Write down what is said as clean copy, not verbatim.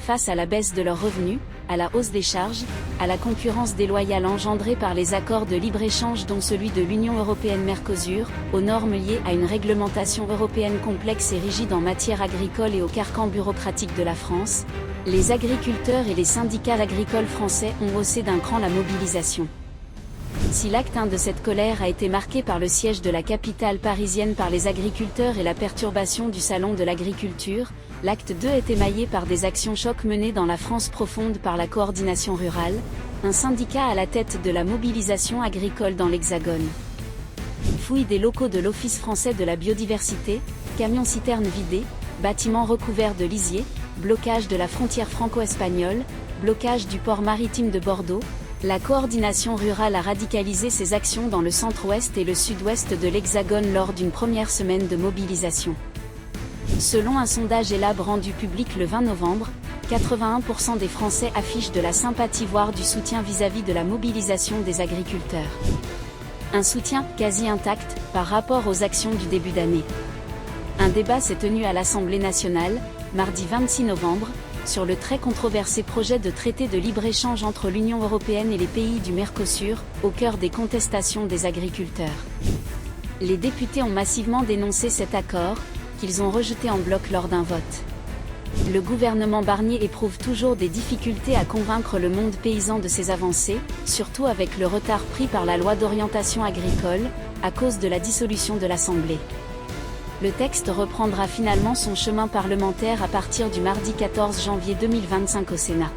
face à la baisse de leurs revenus, à la hausse des charges, à la concurrence déloyale engendrée par les accords de libre-échange dont celui de l'Union européenne-Mercosur, aux normes liées à une réglementation européenne complexe et rigide en matière agricole et au carcan bureaucratique de la France, les agriculteurs et les syndicats agricoles français ont haussé d'un cran la mobilisation. Si l'acte 1 de cette colère a été marqué par le siège de la capitale parisienne par les agriculteurs et la perturbation du salon de l'agriculture, l'acte 2 est émaillé par des actions chocs menées dans la France profonde par la coordination rurale, un syndicat à la tête de la mobilisation agricole dans l'Hexagone. Fouille des locaux de l'Office français de la biodiversité, camions-citernes vidés, bâtiments recouverts de lisier, blocage de la frontière franco-espagnole, blocage du port maritime de Bordeaux. La coordination rurale a radicalisé ses actions dans le centre-ouest et le sud-ouest de l'Hexagone lors d'une première semaine de mobilisation. Selon un sondage ELAB rendu public le 20 novembre, 81% des Français affichent de la sympathie voire du soutien vis-à-vis de la mobilisation des agriculteurs. Un soutien quasi intact par rapport aux actions du début d'année. Un débat s'est tenu à l'Assemblée nationale, mardi 26 novembre, sur le très controversé projet de traité de libre-échange entre l'Union européenne et les pays du Mercosur, au cœur des contestations des agriculteurs. Les députés ont massivement dénoncé cet accord, qu'ils ont rejeté en bloc lors d'un vote. Le gouvernement Barnier éprouve toujours des difficultés à convaincre le monde paysan de ses avancées, surtout avec le retard pris par la loi d'orientation agricole, à cause de la dissolution de l'Assemblée. Le texte reprendra finalement son chemin parlementaire à partir du mardi 14 janvier 2025 au Sénat.